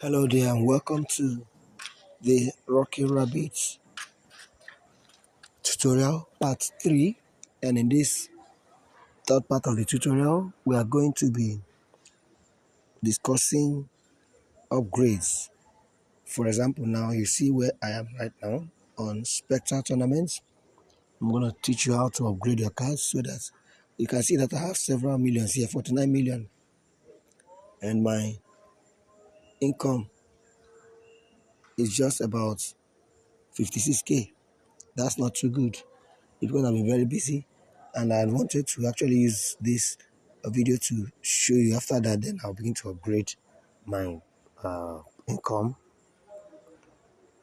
Hello there and welcome to the Rocky Rabbit tutorial part 3, and in this third part of the tutorial we are going to be discussing upgrades. For example, now you see where I am right now on Spectral Tournaments. I'm going to teach you how to upgrade your cards so that you can see that I have several millions here, 49 million, and my income is just about 56k. That's not too good. It's because I've been very busy and I wanted to actually use this video to show you. After that, then I'll begin to upgrade my income.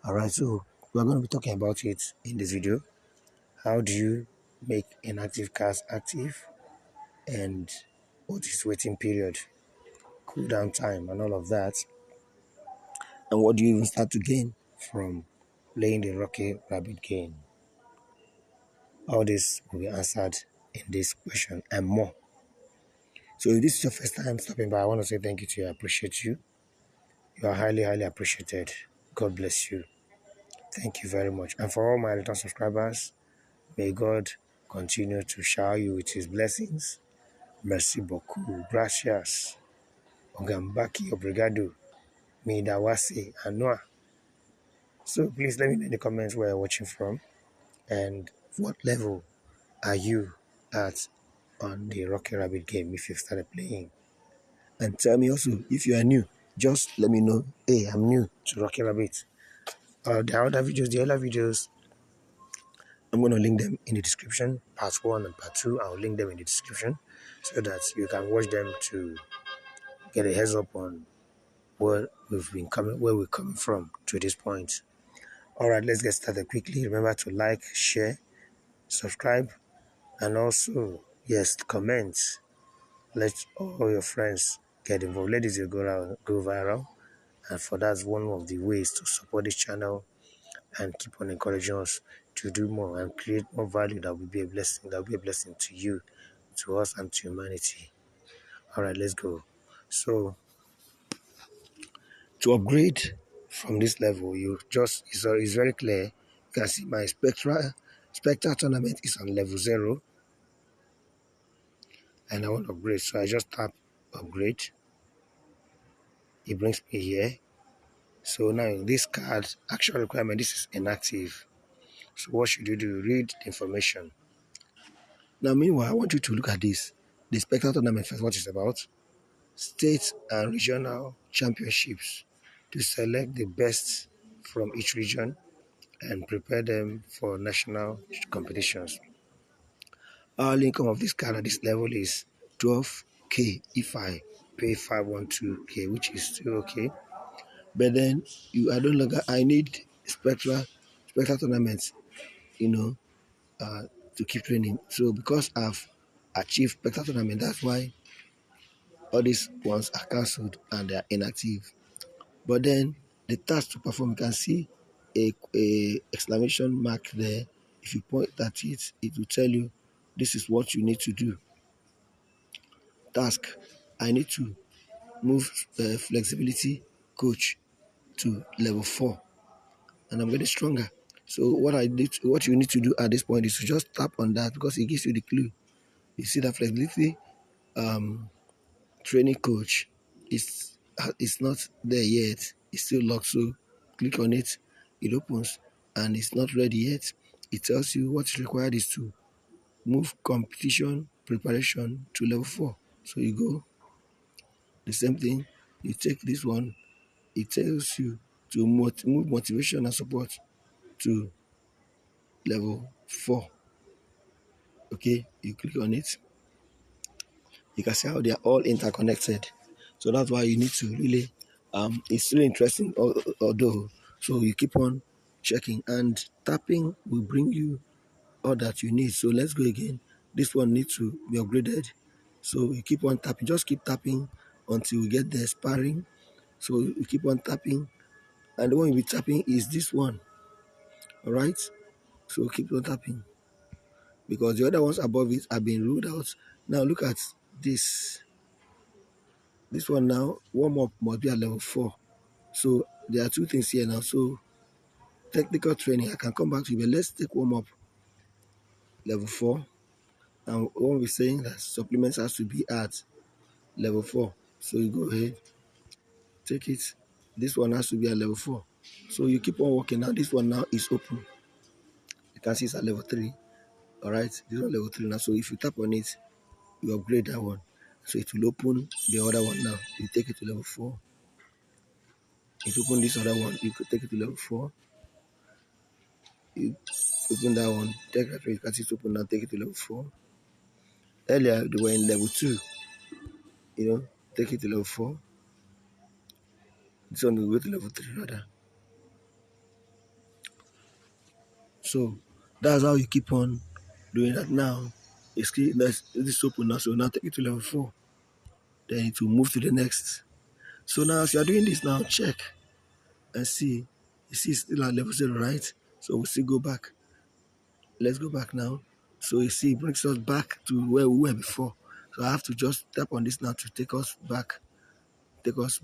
Alright, so we're going to be talking about it in this video. How do you make inactive cards active, and what is waiting period, cooldown time, and all of that, and what do you even start to gain from playing the Rocky Rabbit game. All this will be answered in this question and more. So if this is your first time stopping by, I want to say thank you to you. I appreciate you. You are highly, highly appreciated. God bless you. Thank you very much. And for all my return subscribers, may God continue to shower you with his blessings. Merci beaucoup. Gracias. Ogambaki obrigado. Midawasi Anua. So please let me know in the comments where you're watching from and what level are you at on the Rocky Rabbit game if you've started playing. And tell me also, if you are new, just let me know, hey, I'm new to Rocky Rabbit. The other videos, I'm going to link them in the description. Part 1 and part 2, I'll link them in the description so that you can watch them to get a heads up on where we're coming from to this point. All right, let's get started quickly. Remember to like, share, subscribe, and also, yes, comment. Let all your friends get involved. Let this go viral. And for that's one of the ways to support this channel and keep on encouraging us to do more and create more value that will be a blessing. That will be a blessing to you, to us, and to humanity. All right, let's go. So to upgrade from this level, it's very clear. You can see my Spectral tournament is on level 0, and I want to upgrade. So I just tap upgrade. It brings me here. So now this card actual requirement, this is inactive. So what should you do? Read the information. Now, meanwhile, I want you to look at this. The Spectral Tournament first, what it's about. State and regional championships to select the best from each region and prepare them for national competitions. Our income of this card at this level is 12k if I pay 512k, which is still okay. But then I need Spectral Tournaments, to keep training. So because I've achieved Spectral Tournament, that's why all these ones are cancelled and they are inactive. But then the task to perform, you can see a exclamation mark there. If you point at it, it will tell you this is what you need to do. Task: I need to move flexibility coach to level 4, and I'm getting stronger. So what you need to do at this point is to just tap on that, because it gives you the clue. You see that flexibility training coach is not there yet. It's still locked. So click on it. It opens and it's not ready yet. It tells you what's required is to move competition preparation to level 4. So you go the same thing. You take this one. It tells you to move motivation and support to level 4. Okay, you click on it. You can see how they are all interconnected. So that's why you need to really, it's really interesting, although. So you keep on checking, and tapping will bring you all that you need. So let's go again. This one needs to be upgraded. So you keep on tapping, just keep tapping until we get the sparring. So you keep on tapping, and the one you'll be tapping is this one. All right. So keep on tapping, because the other ones above it have been ruled out. Now look at this. This one now, warm up must be at level 4. So there are two things here now. So technical training, I can come back to you, but let's take warm up level 4. And when we're saying that supplements has to be at level 4, so you go ahead, take it. This one has to be at level 4. So you keep on working. Now this one now is open. You can see it's at level 3. All right, this one level 3 now. So if you tap on it, you upgrade that one. So it will open the other one now. You take it to level 4. If you open this other one, you could take it to level 4. You open that one, take that one, you can see it open now, take it to level 4. Earlier they were in level 2, take it to level 4. This one will go to level 3 rather. So that's how you keep on doing that now. This open now, so now take it to level 4. Then it will move to the next. So now as you are doing this now, check and see. You see it's still at level 0, right? So we'll still go back. Let's go back now. So you see it brings us back to where we were before. So I have to just tap on this now to take us back. Take us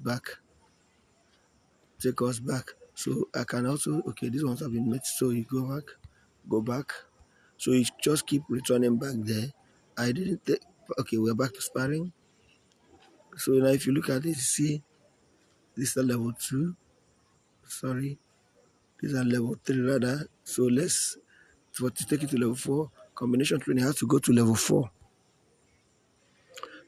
back. So I can also, okay, these ones have been made. So you go back. So you just keep returning back there. I didn't take, okay, we're back to sparring. So now if you look at it, you see this is level 2. Sorry, this is level 3 rather. So to take it to level 4, combination training has to go to level 4.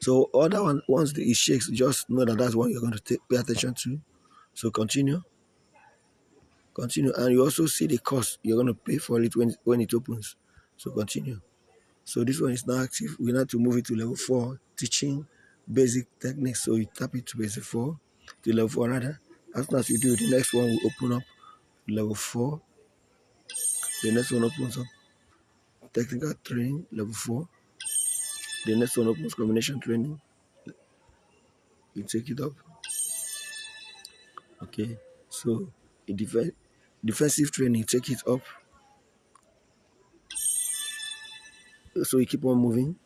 So other one, once it shakes, just know that that's what you're going to pay attention to. So continue, and you also see the cost you're going to pay for it when it opens. So continue. So this one is now active. We need to move it to level 4, teaching basic techniques. So you tap it to basic 4, to level 4 rather. As soon as you do, the next one will open up level 4. The next one opens up technical training, level 4. The next one opens combination training. You take it up. Okay. So defensive training, take it up. So you keep on moving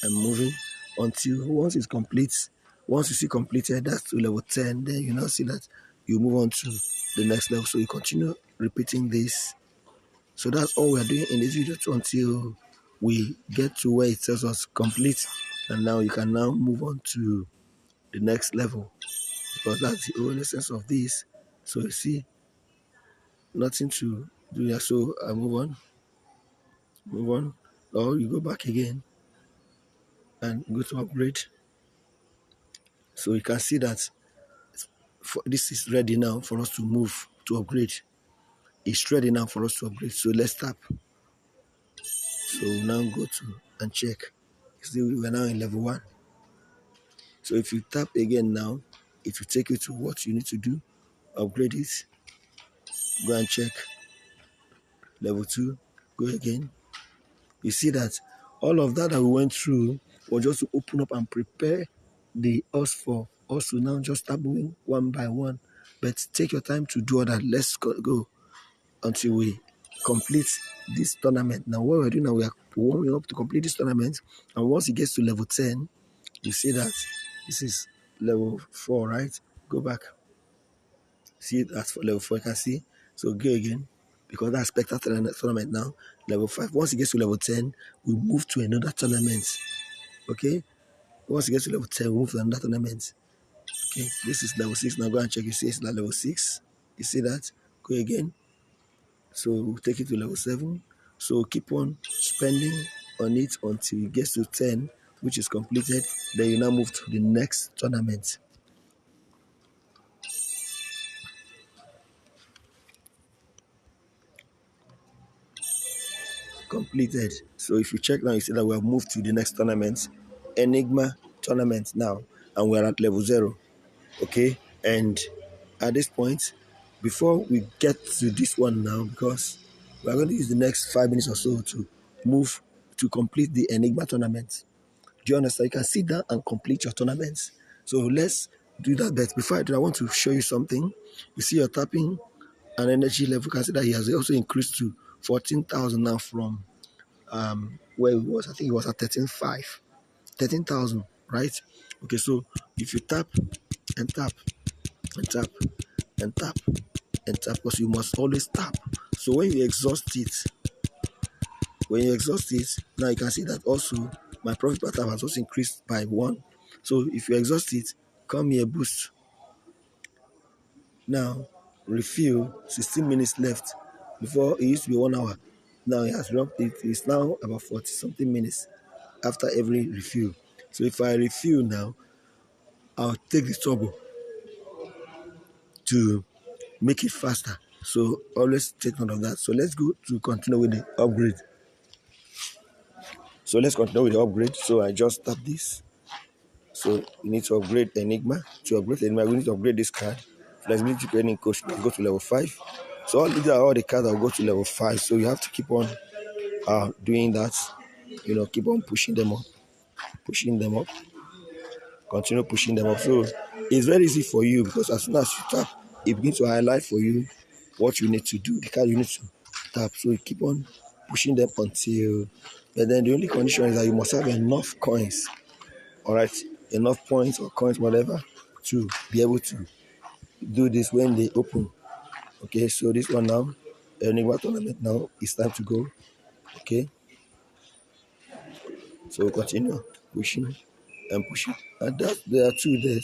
and moving until once it's complete. Once you see completed, that's to level 10. Then you now see that you move on to the next level. So you continue repeating this. So that's all we're doing in this video until we get to where it tells us complete. And now you can now move on to the next level, because that's the whole essence of this. So you see, nothing to do here. So I move on, or you go back again and go to upgrade. So you can see that this is ready now for us to move to upgrade. It's ready now for us to upgrade. So let's tap. So now go to and check. You see, we're now in level 1. So if you tap again now, it will take you to what you need to do. Upgrade it. Go and check. Level 2. Go again. You see that all of that we went through was just to open up and prepare us for us to now just start moving one by one. But take your time to do all that. Let's go until we complete this tournament. Now what we're doing now, we are warming up to complete this tournament. And once it gets to level 10, you see that this is level 4, right? Go back. See that's for level 4, you can see. So go again, because that's spectator tournament now. Level 5. Once it gets to level 10, we move to another tournament. Okay? Once it gets to level 10, we move to another tournament. Okay, this is level 6. Now go and check. You see it's like level 6. You see that? Go again. So we'll take it to level 7. So keep on spending on it until it gets to 10, which is completed. Then you now move to the next tournament. Completed. So if you check now, you see that we have moved to the next tournament, Enigma tournament now, and we're at level 0. Okay, and at this point, before we get to this one now, because we're going to use the next 5 minutes or so to move to complete the Enigma tournament. Do you understand? You can sit down and complete your tournaments. So let's do that. But before I do, I want to show you something. You see, you're tapping an energy level. You can see that he has also increased to 14,000 now from where it was. I think it was at 13,000, right? Okay, so if you tap and tap, and tap and tap and tap, because you must always tap. So when you exhaust it, now you can see that also my profit pattern has also increased by 1. So if you exhaust it, come here, boost. Now refill, 16 minutes left. Before it used to be 1 hour. Now it has dropped, it is now about 40 something minutes after every refill. So if I refill now, I'll take the turbo to make it faster. So always take note of that. So let's go to continue with the upgrade. So let's continue with the upgrade. So I just tap this. So we need to upgrade Enigma. To upgrade Enigma, we need to upgrade this card. Flexibility training coach, let's go to level 5. So these are all the cards that will go to level 5. So you have to keep on doing that. Keep on pushing them up, continue pushing them up. So it's very easy for you, because as soon as you tap, it begins to highlight for you what you need to do, the card you need to tap. So you keep on pushing them until, and then the only condition is that you must have enough coins, all right, enough points or coins, whatever, to be able to do this when they open. Okay, so this one now, Enigma tournament now, it's time to go. Okay, so continue pushing and pushing, and that there are 2 there.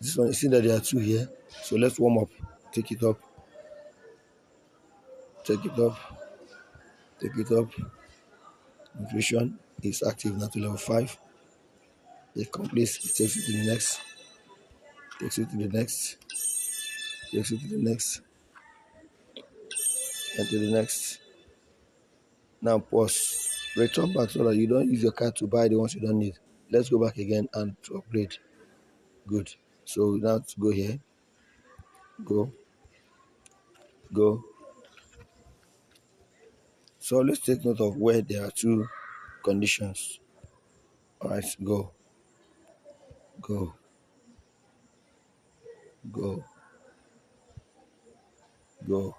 This one, you see that there are 2 here. So let's warm up. Take it up. Take it up. Take it up. Inflation is active now to level 5. It completes. It takes it to the next. Takes it to the next. Takes it to the next. And to the next. Now pause. Return back so that you don't use your card to buy the ones you don't need. Let's go back again and to upgrade. Good. So now to go here. Go. Go. So let's take note of where there are 2 conditions. Alright, go. Go. Go. Go.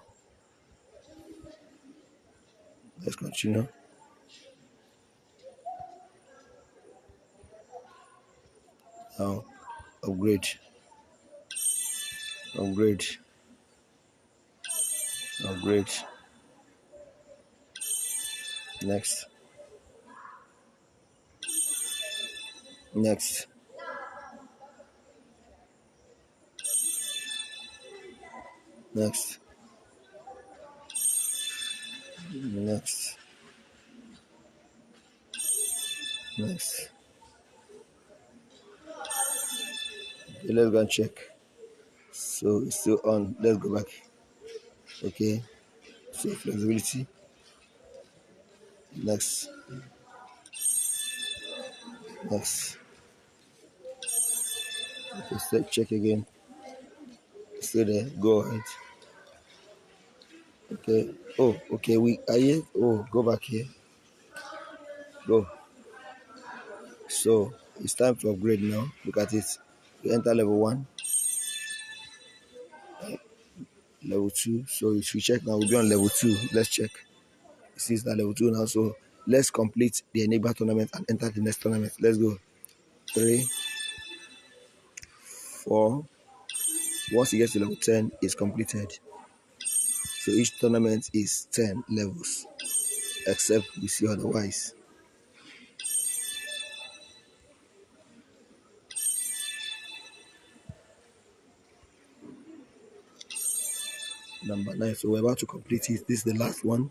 Let's continue. Now upgrade. Upgrade. Upgrade. Next. Next. Next. Next. Next. Okay, let's go and check. So it's still on. Let's go back. Okay. So flexibility. Next. Next. Okay, let's check again. Still there. Go ahead. Okay. Oh, okay. We are here. Oh, go back here. Go. So it's time to upgrade now. Look at it. We enter level 1, level 2. So if we check now, we'll be on level 2. Let's check. This is that level 2 now. So let's complete the Enigma tournament and enter the next tournament. Let's go. 3, 4. Once you get to level 10, it's completed. So each tournament is 10 levels, except we see otherwise. Number 9. So we're about to complete it. This is the last one.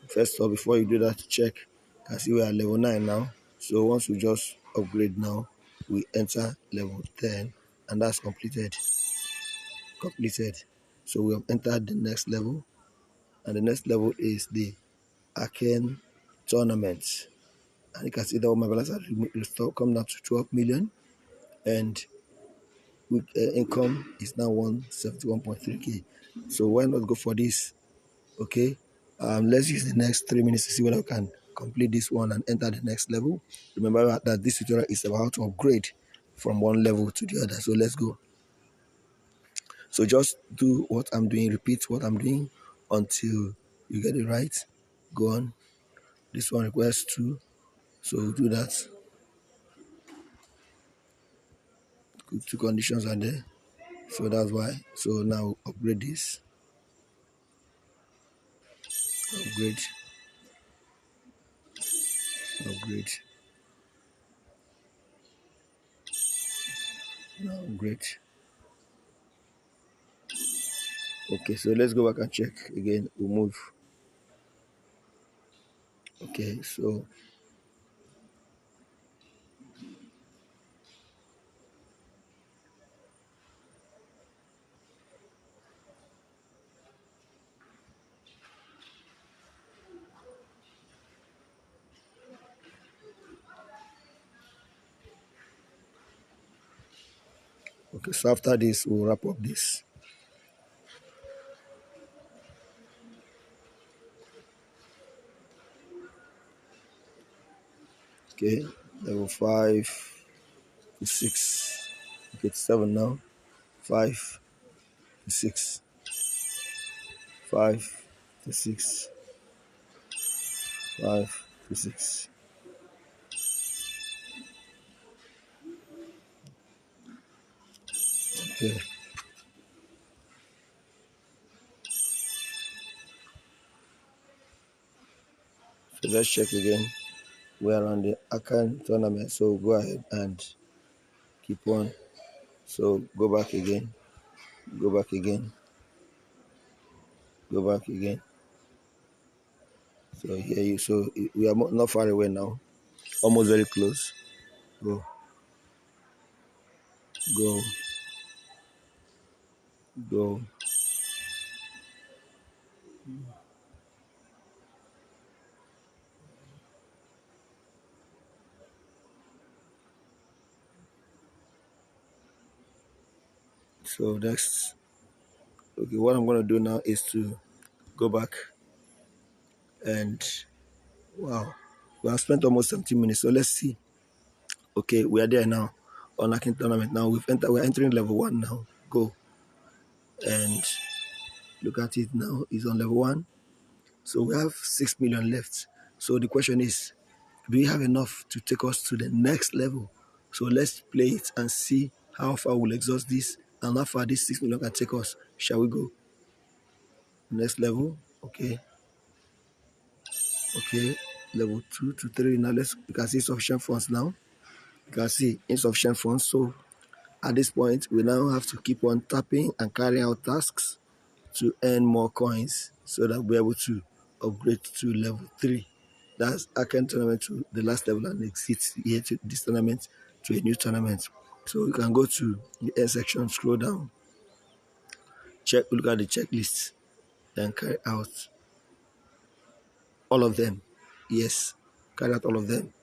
First of all, before you do that, check. You can see we are level 9 now. So once we just upgrade now, we enter level 10, and that's completed. Completed. So we have entered the next level, and the next level is the Aken tournament. And you can see that my balance has restored, come down to 12 million, and with income is now 171.3k. So why not go for this? Okay, let's use the next 3 minutes to see whether I can complete this one and enter the next level. Remember that this tutorial is about how to upgrade from one level to the other. So let's go. So just do what I'm doing, repeat what I'm doing until you get it right. Go on. This one requires 2, so do that. 2 conditions are there. So that's why. So now upgrade this. Upgrade. Upgrade. Now upgrade. Okay, so let's go back and check again. We'll move. Okay, so okay, so after this we'll wrap up this. Okay, level 5 to 6. Okay, it's 7 now. 5 to 6. 5 to 6. 5 to 6. Okay, so let's check again. We're on the Aken tournament, so go ahead and keep on. So go back again. Go back again. Go back again. So here you. So we are not far away now. Almost very close. Go. Go. Go. So next. Okay, what I'm gonna do now is to go back and wow, we have spent almost 17 minutes. So let's see. Okay, we are there now on Aken tournament. Now we're entering level 1 now. Go and look at it now. It's on level 1. So we have 6 million left. So the question is, do we have enough to take us to the next level? So let's play it and see how far we'll exhaust this and how far this 6 million can take us. Shall we go? Next level. Okay. Okay. Level 2 to 3. Now you can see insufficient funds now. You can see insufficient funds. So at this point, we now have to keep on tapping and carrying out tasks to earn more coins so that we're able to upgrade to level 3. That's Aken tournament to the last level and exit here to this tournament to a new tournament. So you can go to the end section, scroll down, look at the checklist, then carry out all of them. Yes, carry out all of them.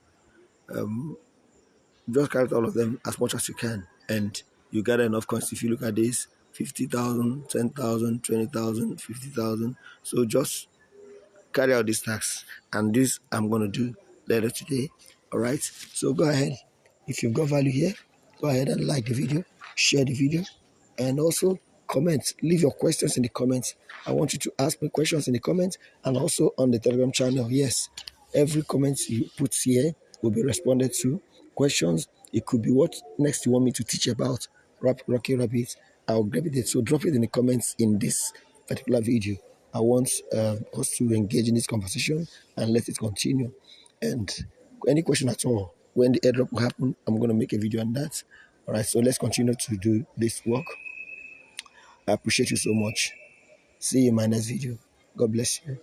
Just carry out all of them as much as you can, and you gather enough coins. If you look at this, 50,000, 10,000, 20,000, 50,000. So just carry out these tasks, and this I'm going to do later today. All right, so go ahead. If you've got value here, go ahead and like the video, share the video, and also comment. Leave your questions in the comments. I want you to ask me questions in the comments and also on the Telegram channel. Yes, every comment you put here will be responded to. Questions, it could be what next you want me to teach about Rocky Rabbit. I'll grab it. So drop it in the comments in this particular video. I want us to engage in this conversation and let it continue. And any question at all, when the airdrop will happen, I'm going to make a video on that. All right, so let's continue to do this work. I appreciate you so much. See you in my next video. God bless you.